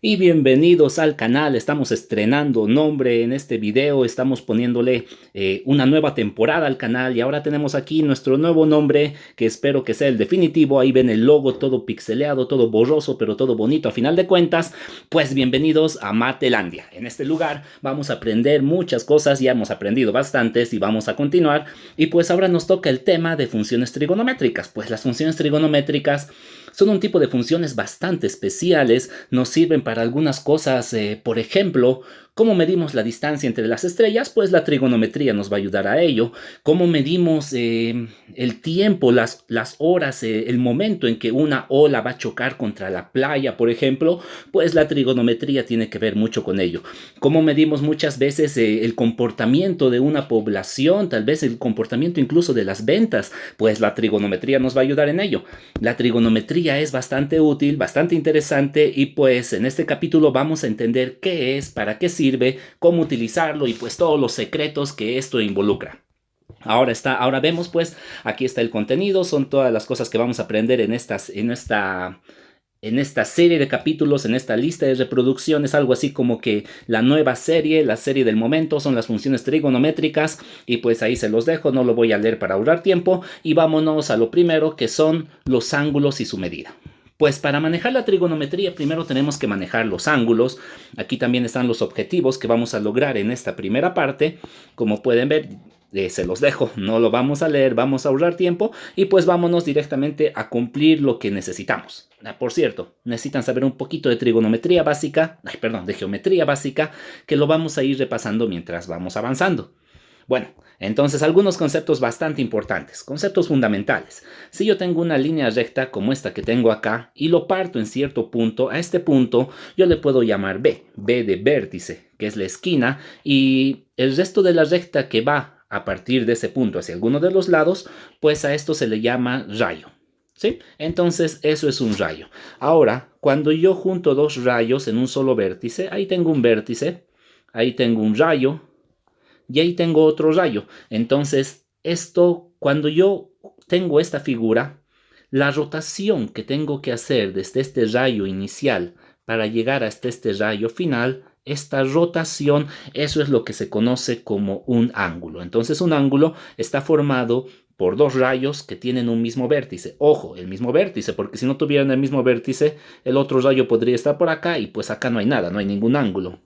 Y bienvenidos al canal. Estamos estrenando nombre en este video, estamos poniéndole una nueva temporada al canal y ahora tenemos aquí nuestro nuevo nombre que espero que sea el definitivo. Ahí ven el logo todo pixeleado, todo borroso, pero todo bonito a final de cuentas. Pues bienvenidos a Matelandia. En este lugar vamos a aprender muchas cosas, ya hemos aprendido bastantes y vamos a continuar. Y pues ahora nos toca el tema de funciones trigonométricas. Pues las funciones trigonométricas son un tipo de funciones bastante especiales, nos sirven para algunas cosas, por ejemplo, ¿cómo medimos la distancia entre las estrellas? Pues la trigonometría nos va a ayudar a ello. ¿Cómo medimos el tiempo, las horas, el momento en que una ola va a chocar contra la playa, por ejemplo? Pues la trigonometría tiene que ver mucho con ello. ¿Cómo medimos muchas veces el comportamiento de una población, tal vez el comportamiento incluso de las ventas? Pues la trigonometría nos va a ayudar en ello. La trigonometría es bastante útil, bastante interesante y pues en este capítulo vamos a entender qué es, para qué sirve, cómo utilizarlo y pues todos los secretos que esto involucra. Ahora vemos pues, aquí está el contenido, son todas las cosas que vamos a aprender en esta serie de capítulos, en esta lista de reproducción. Es algo así como que la nueva serie, la serie del momento, son las funciones trigonométricas y pues ahí se los dejo, no lo voy a leer para ahorrar tiempo y vámonos a lo primero, que son los ángulos y su medida. Pues para manejar la trigonometría primero tenemos que manejar los ángulos. Aquí también están los objetivos que vamos a lograr en esta primera parte. Como pueden ver, se los dejo, no lo vamos a leer, vamos a ahorrar tiempo y pues vámonos directamente a cumplir lo que necesitamos. Por cierto, necesitan saber un poquito de trigonometría básica, de geometría básica, que lo vamos a ir repasando mientras vamos avanzando. Bueno, entonces algunos conceptos bastante importantes, conceptos fundamentales. Si yo tengo una línea recta como esta que tengo acá y lo parto en cierto punto, a este punto yo le puedo llamar B de vértice, que es la esquina, y el resto de la recta que va a partir de ese punto hacia alguno de los lados, pues a esto se le llama rayo. ¿Sí? Entonces eso es un rayo. Ahora, cuando yo junto dos rayos en un solo vértice, ahí tengo un vértice, ahí tengo un rayo, y ahí tengo otro rayo. Entonces, cuando yo tengo esta figura, la rotación que tengo que hacer desde este rayo inicial para llegar hasta este rayo final, esta rotación, eso es lo que se conoce como un ángulo. Entonces, un ángulo está formado por dos rayos que tienen un mismo vértice. Ojo, el mismo vértice, porque si no tuvieran el mismo vértice, el otro rayo podría estar por acá y pues acá no hay nada, no hay ningún ángulo.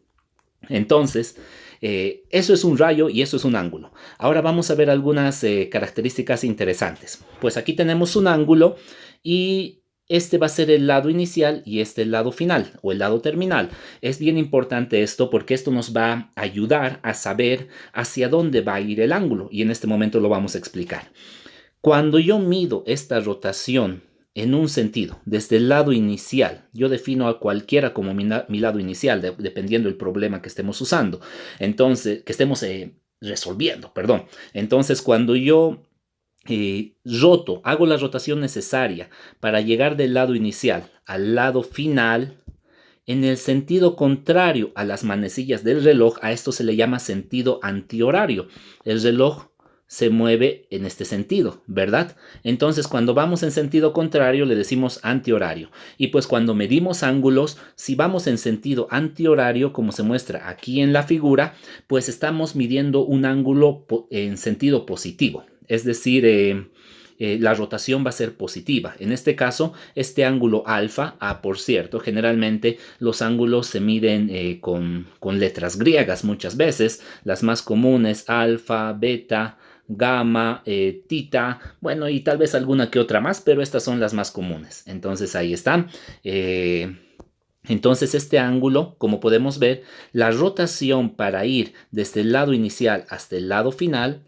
Entonces, eso es un rayo y eso es un ángulo. Ahora vamos a ver algunas características interesantes. Pues aquí tenemos un ángulo y este va a ser el lado inicial y este el lado final o el lado terminal. Es bien importante esto porque esto nos va a ayudar a saber hacia dónde va a ir el ángulo y en este momento lo vamos a explicar. Cuando yo mido esta rotación en un sentido, desde el lado inicial, yo defino a cualquiera como mi lado inicial, dependiendo del problema que estemos usando, entonces, que estemos resolviendo, perdón. Entonces, cuando yo hago la rotación necesaria para llegar del lado inicial al lado final, en el sentido contrario a las manecillas del reloj, a esto se le llama sentido antihorario. El reloj se mueve en este sentido, ¿verdad? Entonces, cuando vamos en sentido contrario, le decimos antihorario. Y pues cuando medimos ángulos, si vamos en sentido antihorario, como se muestra aquí en la figura, pues estamos midiendo un ángulo en sentido positivo. Es decir, la rotación va a ser positiva. En este caso, este ángulo alfa, por cierto, generalmente los ángulos se miden con letras griegas muchas veces, las más comunes, alfa, beta, gamma, tita, bueno, y tal vez alguna que otra más, pero estas son las más comunes. Entonces ahí están. Entonces este ángulo, como podemos ver, la rotación para ir desde el lado inicial hasta el lado final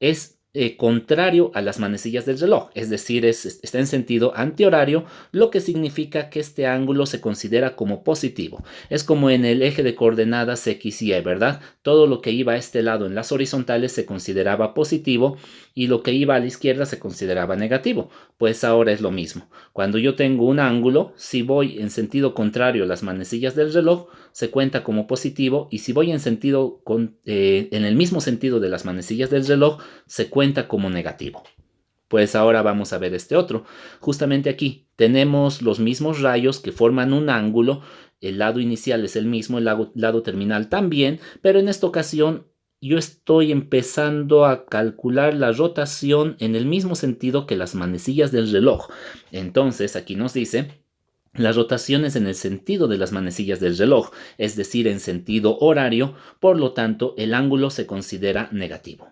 es contrario a las manecillas del reloj, es decir, está en sentido antihorario, lo que significa que este ángulo se considera como positivo. Es como en el eje de coordenadas X y Y, ¿verdad? Todo lo que iba a este lado en las horizontales se consideraba positivo y lo que iba a la izquierda se consideraba negativo. Pues ahora es lo mismo. Cuando yo tengo un ángulo, si voy en sentido contrario a las manecillas del reloj, se cuenta como positivo y si voy en el mismo sentido de las manecillas del reloj, se cuenta como negativo. Pues ahora vamos a ver este otro. Justamente aquí tenemos los mismos rayos que forman un ángulo el lado inicial es el mismo, el lado terminal también, pero en esta ocasión yo estoy empezando a calcular la rotación en el mismo sentido que las manecillas del reloj. Entonces, aquí nos dice la rotación es en el sentido de las manecillas del reloj, es decir, en sentido horario, por lo tanto, el ángulo se considera negativo.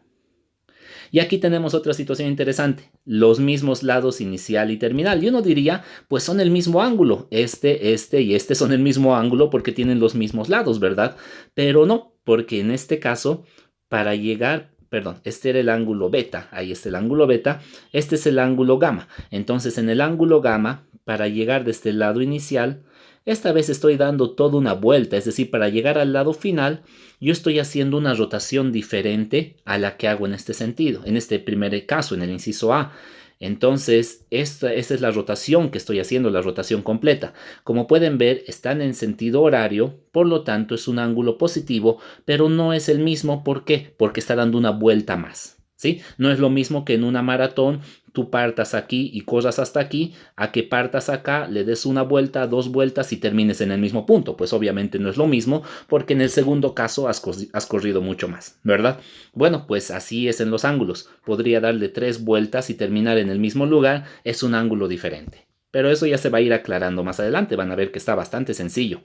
Y aquí tenemos otra situación interesante, los mismos lados inicial y terminal. Y uno diría, pues son el mismo ángulo, este y este son el mismo ángulo porque tienen los mismos lados, ¿verdad? Pero no, porque en este caso, para llegar, perdón, este era el ángulo beta, ahí está el ángulo beta, este es el ángulo gamma. Entonces, en el ángulo gamma, para llegar desde el lado inicial, esta vez estoy dando toda una vuelta, es decir, para llegar al lado final, yo estoy haciendo una rotación diferente a la que hago en este sentido, en este primer caso, en el inciso A. Entonces, esta es la rotación que estoy haciendo, la rotación completa. Como pueden ver, están en sentido horario, por lo tanto es un ángulo positivo, pero no es el mismo. ¿Por qué? Porque está dando una vuelta más. ¿Sí? No es lo mismo que en una maratón tú partas aquí y corras hasta aquí, a que partas acá, le des una vuelta, dos vueltas y termines en el mismo punto. Pues obviamente no es lo mismo, porque en el segundo caso has corrido mucho más, ¿verdad? Bueno, pues así es en los ángulos. Podría darle 3 vueltas y terminar en el mismo lugar, es un ángulo diferente. Pero eso ya se va a ir aclarando más adelante, van a ver que está bastante sencillo.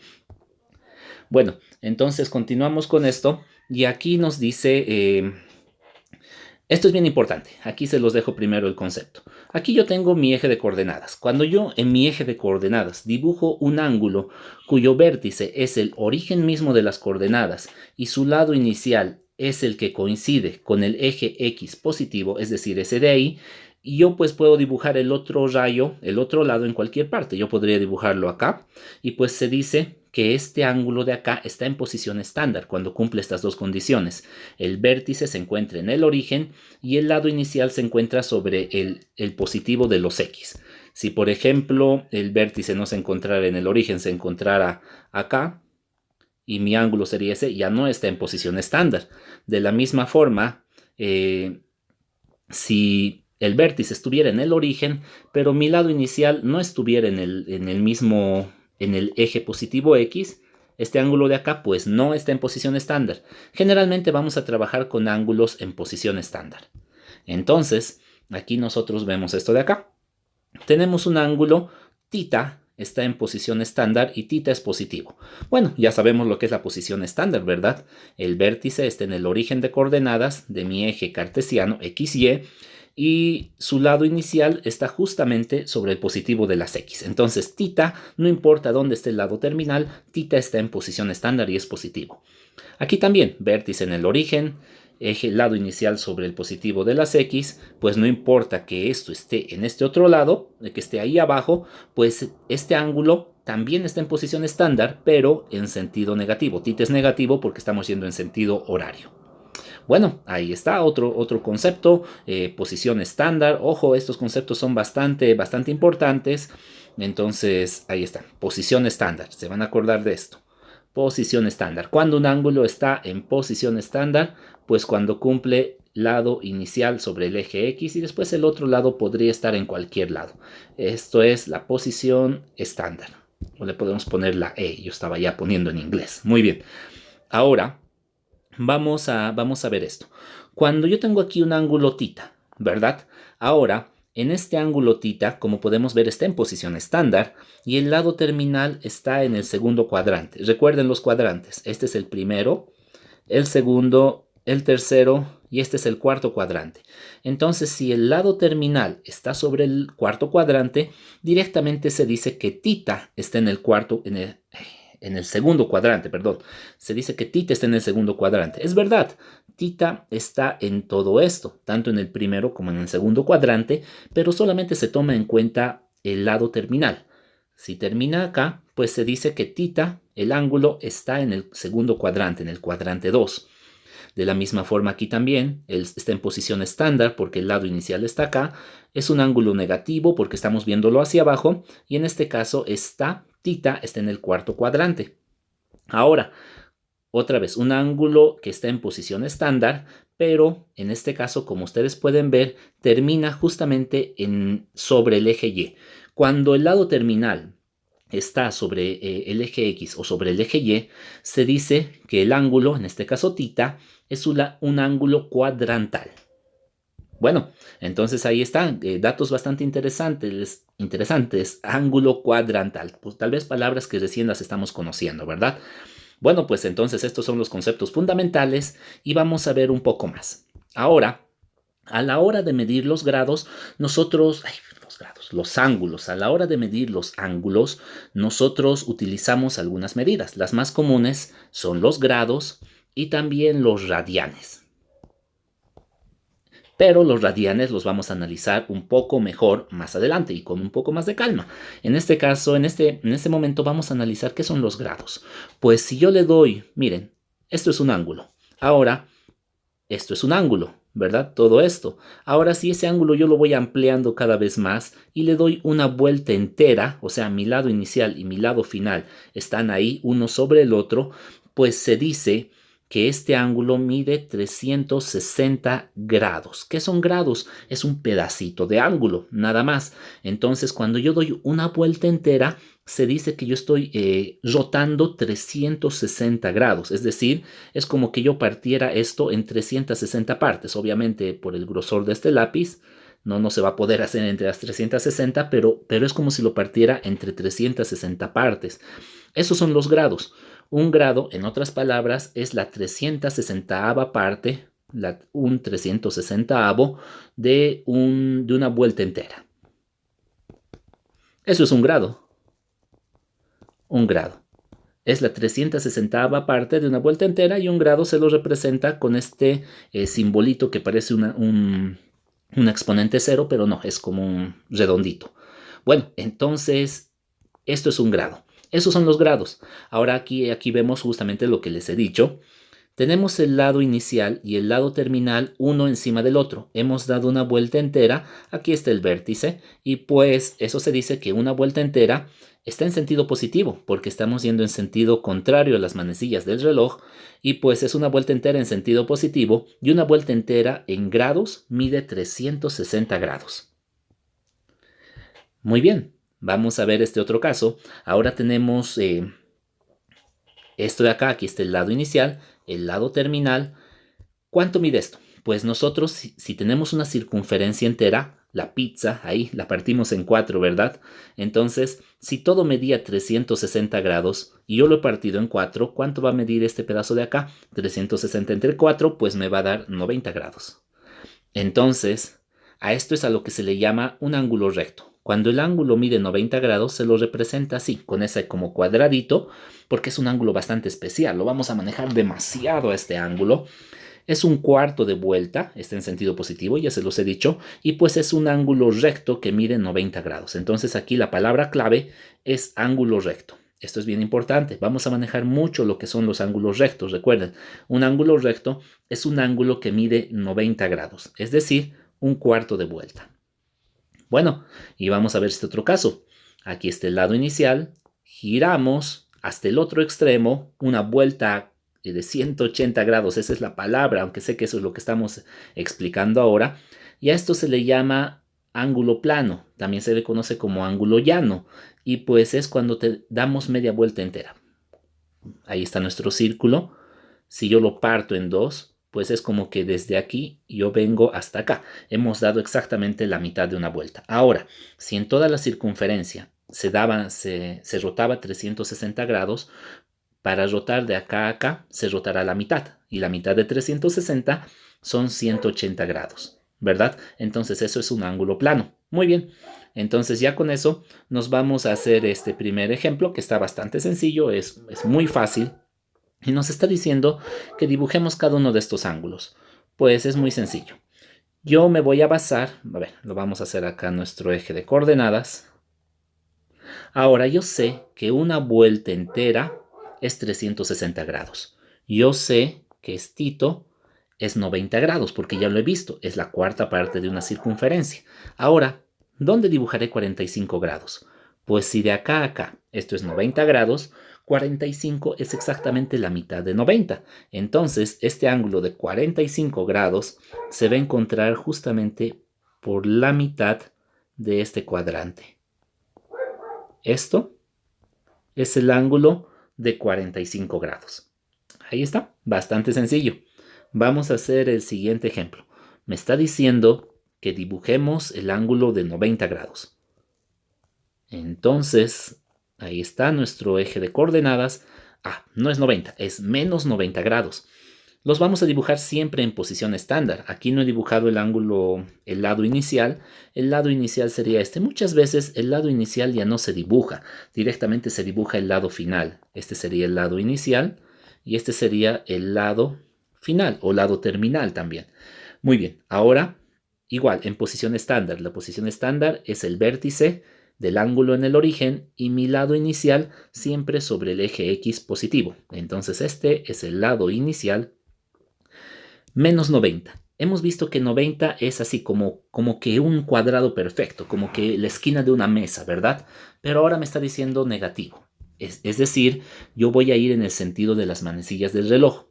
Bueno, entonces continuamos con esto y aquí nos dice... esto es bien importante. Aquí se los dejo primero el concepto. Aquí yo tengo mi eje de coordenadas. Cuando yo en mi eje de coordenadas dibujo un ángulo cuyo vértice es el origen mismo de las coordenadas y su lado inicial es el que coincide con el eje X positivo, es decir, ese de ahí, y yo pues puedo dibujar el otro rayo, el otro lado en cualquier parte. Yo podría dibujarlo acá y pues se dice que este ángulo de acá está en posición estándar cuando cumple estas dos condiciones. El vértice se encuentra en el origen y el lado inicial se encuentra sobre el positivo de los X. Si por ejemplo el vértice no se encontrara en el origen, se encontrara acá y mi ángulo sería ese, ya no está en posición estándar. De la misma forma, si el vértice estuviera en el origen, pero mi lado inicial no estuviera en el eje positivo X, este ángulo de acá pues no está en posición estándar. Generalmente vamos a trabajar con ángulos en posición estándar. Entonces, aquí nosotros vemos esto de acá. Tenemos un ángulo θ, está en posición estándar y θ es positivo. Bueno, ya sabemos lo que es la posición estándar, ¿verdad? El vértice está en el origen de coordenadas de mi eje cartesiano XY y su lado inicial está justamente sobre el positivo de las X. Entonces, θ, no importa dónde esté el lado terminal, θ está en posición estándar y es positivo. Aquí también, vértice en el origen, eje lado inicial sobre el positivo de las X, pues no importa que esto esté en este otro lado, que esté ahí abajo, pues este ángulo también está en posición estándar, pero en sentido negativo. θ es negativo porque estamos yendo en sentido horario. Bueno, ahí está otro concepto, posición estándar. Ojo, estos conceptos son bastante importantes. Entonces, ahí está, posición estándar. Se van a acordar de esto. Posición estándar. Cuando un ángulo está en posición estándar, pues cuando cumple lado inicial sobre el eje X y después el otro lado podría estar en cualquier lado. Esto es la posición estándar. O le podemos poner la E. Yo estaba ya poniendo en inglés. Muy bien. Ahora vamos a ver esto. Cuando yo tengo aquí un ángulo θ, ¿verdad? Ahora, en este ángulo θ, como podemos ver, está en posición estándar y el lado terminal está en el segundo cuadrante. Recuerden los cuadrantes. Este es el primero, el segundo, el tercero y este es el cuarto cuadrante. Entonces, si el lado terminal está sobre el cuarto cuadrante, directamente se dice que θ está en el segundo cuadrante, perdón. Se dice que θ está en el segundo cuadrante. Es verdad, θ está en todo esto, tanto en el primero como en el segundo cuadrante, pero solamente se toma en cuenta el lado terminal. Si termina acá, pues se dice que θ, el ángulo, está en el segundo cuadrante, en el cuadrante 2. De la misma forma aquí también, él está en posición estándar porque el lado inicial está acá. Es un ángulo negativo porque estamos viéndolo hacia abajo y en este caso θ está en el cuarto cuadrante. Ahora, otra vez, un ángulo que está en posición estándar, pero en este caso, como ustedes pueden ver, termina justamente sobre el eje Y. Cuando el lado terminal está sobre el eje X o sobre el eje Y, se dice que el ángulo, en este caso θ, es un ángulo cuadrantal. Bueno, entonces ahí están, datos bastante interesantes, ángulo cuadrantal, pues tal vez palabras que recién las estamos conociendo, ¿verdad? Bueno, pues entonces estos son los conceptos fundamentales y vamos a ver un poco más. Ahora, a la hora de medir los grados, los ángulos, a la hora de medir los ángulos, nosotros utilizamos algunas medidas. Las más comunes son los grados y también los radianes. Pero los radianes los vamos a analizar un poco mejor más adelante y con un poco más de calma. En este caso, en este momento vamos a analizar qué son los grados. Pues si yo le doy, miren, esto es un ángulo. Ahora, esto es un ángulo, ¿verdad? Todo esto. Ahora si ese ángulo yo lo voy ampliando cada vez más y le doy una vuelta entera, o sea, mi lado inicial y mi lado final están ahí uno sobre el otro, pues se dice que este ángulo mide 360 grados. ¿Qué son grados? Es un pedacito de ángulo, nada más. Entonces, cuando yo doy una vuelta entera, se dice que yo estoy rotando 360 grados. Es decir, es como que yo partiera esto en 360 partes. Obviamente, por el grosor de este lápiz, no se va a poder hacer entre las 360, pero es como si lo partiera entre 360 partes. Esos son los grados. Un grado, en otras palabras, es la 360ava parte, un 360avo de una vuelta entera. Eso es un grado. Un grado. Es la 360ava parte de una vuelta entera y un grado se lo representa con este simbolito que parece un exponente cero, pero no, es como un redondito. Bueno, entonces, esto es un grado. Esos son los grados. Ahora aquí vemos justamente lo que les he dicho. Tenemos el lado inicial y el lado terminal uno encima del otro. Hemos dado una vuelta entera. Aquí está el vértice. Y pues eso se dice que una vuelta entera está en sentido positivo, porque estamos yendo en sentido contrario a las manecillas del reloj. Y pues es una vuelta entera en sentido positivo. Y una vuelta entera en grados mide 360 grados. Muy bien. Vamos a ver este otro caso. Ahora tenemos esto de acá. Aquí está el lado inicial, el lado terminal. ¿Cuánto mide esto? Pues nosotros, si tenemos una circunferencia entera, la pizza, ahí la partimos en 4, ¿verdad? Entonces, si todo medía 360 grados y yo lo he partido en 4, ¿cuánto va a medir este pedazo de acá? 360 entre 4, pues me va a dar 90 grados. Entonces, a esto es a lo que se le llama un ángulo recto. Cuando el ángulo mide 90 grados, se lo representa así, con ese como cuadradito, porque es un ángulo bastante especial. Lo vamos a manejar demasiado a este ángulo. Es un cuarto de vuelta, está en sentido positivo, ya se los he dicho, y pues es un ángulo recto que mide 90 grados. Entonces aquí la palabra clave es ángulo recto. Esto es bien importante. Vamos a manejar mucho lo que son los ángulos rectos. Recuerden, un ángulo recto es un ángulo que mide 90 grados, es decir, un cuarto de vuelta. Bueno, y vamos a ver este otro caso. Aquí está el lado inicial, giramos hasta el otro extremo, una vuelta de 180 grados, esa es la palabra, aunque sé que eso es lo que estamos explicando ahora, y a esto se le llama ángulo plano, también se le conoce como ángulo llano, y pues es cuando te damos media vuelta entera. Ahí está nuestro círculo. Si yo lo parto en dos, pues es como que desde aquí yo vengo hasta acá. Hemos dado exactamente la mitad de una vuelta. Ahora, si en toda la circunferencia se rotaba 360 grados, para rotar de acá a acá se rotará la mitad. Y la mitad de 360 son 180 grados, ¿verdad? Entonces eso es un ángulo plano. Muy bien. Entonces ya con eso nos vamos a hacer este primer ejemplo que está bastante sencillo, es muy fácil. Y nos está diciendo que dibujemos cada uno de estos ángulos. Pues es muy sencillo. Yo me voy a basar, a ver, lo vamos a hacer acá en nuestro eje de coordenadas. Ahora yo sé que una vuelta entera es 360 grados. Yo sé que estito es 90 grados porque ya lo he visto, es la cuarta parte de una circunferencia. Ahora, ¿dónde dibujaré 45 grados? Pues si de acá a acá esto es 90 grados, 45 es exactamente la mitad de 90. Entonces, este ángulo de 45 grados se va a encontrar justamente por la mitad de este cuadrante. Esto es el ángulo de 45 grados. Ahí está, bastante sencillo. Vamos a hacer el siguiente ejemplo. Me está diciendo que dibujemos el ángulo de 90 grados. Entonces, ahí está nuestro eje de coordenadas. No es 90, es menos 90 grados. Los vamos a dibujar siempre en posición estándar. Aquí no he dibujado el ángulo, el lado inicial. El lado inicial sería este. Muchas veces el lado inicial ya no se dibuja. Directamente se dibuja el lado final. Este sería el lado inicial y este sería el lado final o lado terminal también. Muy bien, ahora igual en posición estándar. La posición estándar es el vértice del ángulo en el origen y mi lado inicial siempre sobre el eje X positivo. Entonces este es el lado inicial menos 90. Hemos visto que 90 es así como que un cuadrado perfecto, como que la esquina de una mesa, ¿verdad? Pero ahora me está diciendo negativo. Es decir, yo voy a ir en el sentido de las manecillas del reloj.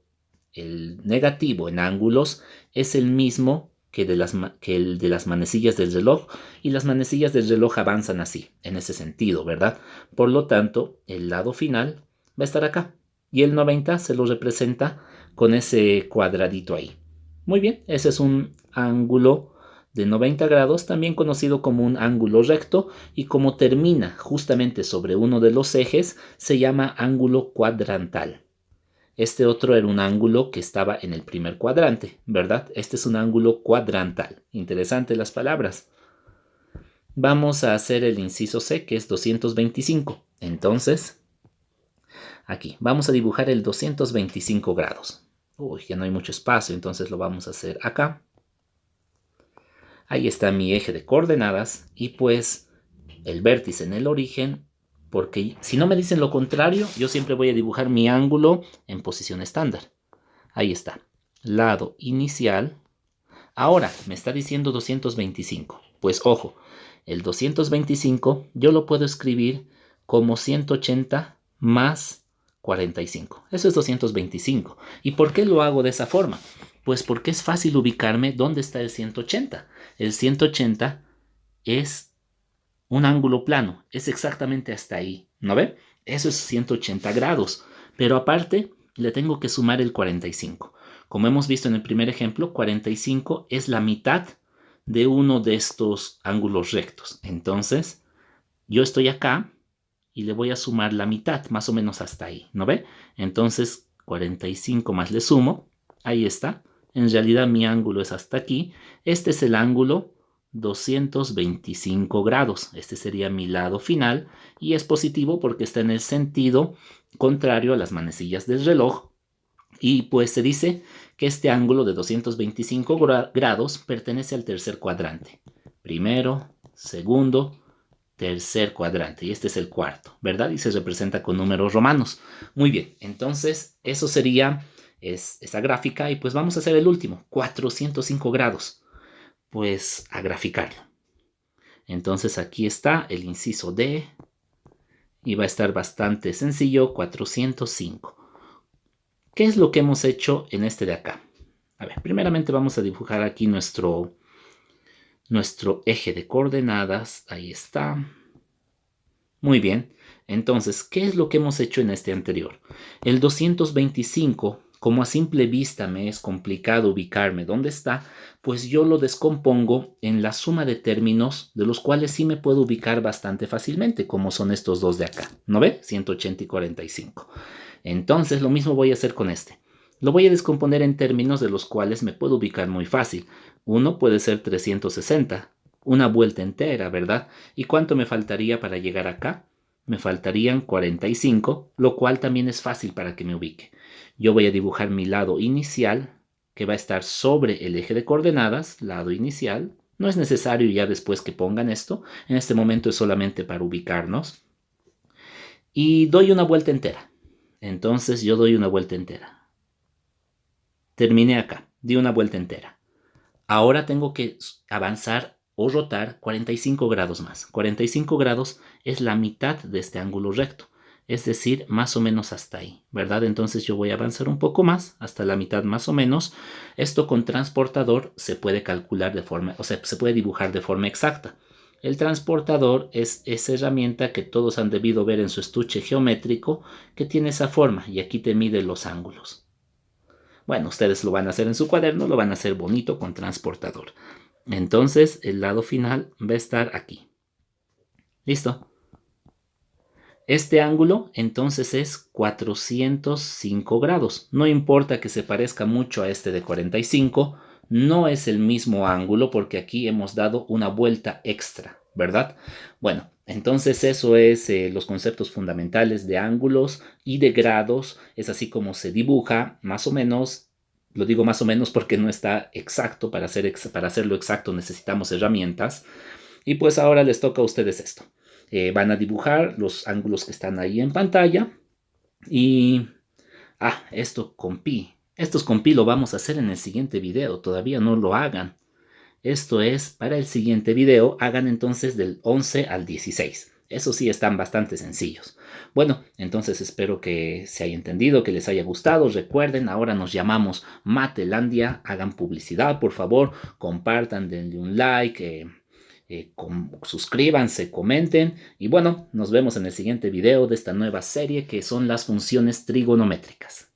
El negativo en ángulos es el mismo que el de las manecillas del reloj, y las manecillas del reloj avanzan así, en ese sentido, ¿verdad? Por lo tanto, el lado final va a estar acá y el 90 se lo representa con ese cuadradito ahí. Muy bien, ese es un ángulo de 90 grados, también conocido como un ángulo recto, y como termina justamente sobre uno de los ejes, se llama ángulo cuadrantal. Este otro era un ángulo que estaba en el primer cuadrante, ¿verdad? Este es un ángulo cuadrantal. Interesante las palabras. Vamos a hacer el inciso C, que es 225. Entonces, aquí, vamos a dibujar el 225 grados. Uy, ya no hay mucho espacio, entonces lo vamos a hacer acá. Ahí está mi eje de coordenadas y pues el vértice en el origen, porque si no me dicen lo contrario, yo siempre voy a dibujar mi ángulo en posición estándar. Ahí está, lado inicial. Ahora me está diciendo 225. Pues ojo, el 225 yo lo puedo escribir como 180 más 45. Eso es 225. ¿Y por qué lo hago de esa forma? Pues porque es fácil ubicarme dónde está el 180. El 180 es un ángulo plano, es exactamente hasta ahí, ¿no ve? Eso es 180 grados, pero aparte le tengo que sumar el 45. Como hemos visto en el primer ejemplo, 45 es la mitad de uno de estos ángulos rectos. Entonces, yo estoy acá y le voy a sumar la mitad, más o menos hasta ahí, ¿no ve? Entonces, 45 más le sumo, ahí está. En realidad mi ángulo es hasta aquí. Este es el ángulo 225 grados. Este sería mi lado final y es positivo porque está en el sentido contrario a las manecillas del reloj. Y pues se dice que este ángulo de 225 grados pertenece al tercer cuadrante. Primero, segundo, tercer cuadrante. Y este es el cuarto, ¿verdad? Y se representa con números romanos. Muy bien, entonces eso sería esa gráfica. Y pues vamos a hacer el último, 405 grados. Pues a graficarlo. Entonces aquí está el inciso D y va a estar bastante sencillo, 405. ¿Qué es lo que hemos hecho en este de acá? A ver, primeramente vamos a dibujar aquí nuestro eje de coordenadas. Ahí está. Muy bien. Entonces, ¿qué es lo que hemos hecho en este anterior? El 225, como a simple vista me es complicado ubicarme dónde está, pues yo lo descompongo en la suma de términos de los cuales sí me puedo ubicar bastante fácilmente, como son estos dos de acá. ¿No ve? 180 y 45. Entonces, lo mismo voy a hacer con este. Lo voy a descomponer en términos de los cuales me puedo ubicar muy fácil. Uno puede ser 360. Una vuelta entera, ¿verdad? ¿Y cuánto me faltaría para llegar acá? Me faltarían 45, lo cual también es fácil para que me ubique. Yo voy a dibujar mi lado inicial, que va a estar sobre el eje de coordenadas, lado inicial. No es necesario ya después que pongan esto. En este momento es solamente para ubicarnos. Y doy una vuelta entera. Entonces yo doy una vuelta entera. Terminé acá, di una vuelta entera. Ahora tengo que avanzar o rotar 45 grados más. 45 grados es la mitad de este ángulo recto, es decir, más o menos hasta ahí, ¿verdad? Entonces yo voy a avanzar un poco más, hasta la mitad más o menos. Esto con transportador se puede calcular de forma, o sea, se puede dibujar de forma exacta. El transportador es esa herramienta que todos han debido ver en su estuche geométrico que tiene esa forma y aquí te mide los ángulos. Bueno, ustedes lo van a hacer en su cuaderno, lo van a hacer bonito con transportador. Entonces el lado final va a estar aquí. ¿Listo? Este ángulo entonces es 405 grados. No importa que se parezca mucho a este de 45, no es el mismo ángulo porque aquí hemos dado una vuelta extra, ¿verdad? Bueno, entonces eso es los conceptos fundamentales de ángulos y de grados. Es así como se dibuja, más o menos. Lo digo más o menos porque no está exacto. Para hacerlo exacto necesitamos herramientas. Y pues ahora les toca a ustedes esto. Van a dibujar los ángulos que están ahí en pantalla. Y... esto con pi. Estos con pi lo vamos a hacer en el siguiente video. Todavía no lo hagan. Esto es para el siguiente video. Hagan entonces del 11 al 16. Eso sí, están bastante sencillos. Bueno, entonces espero que se haya entendido, que les haya gustado. Recuerden, ahora nos llamamos Matelandia. Hagan publicidad, por favor. Compartan, denle un like. Suscríbanse, comenten y bueno, nos vemos en el siguiente video de esta nueva serie que son las funciones trigonométricas.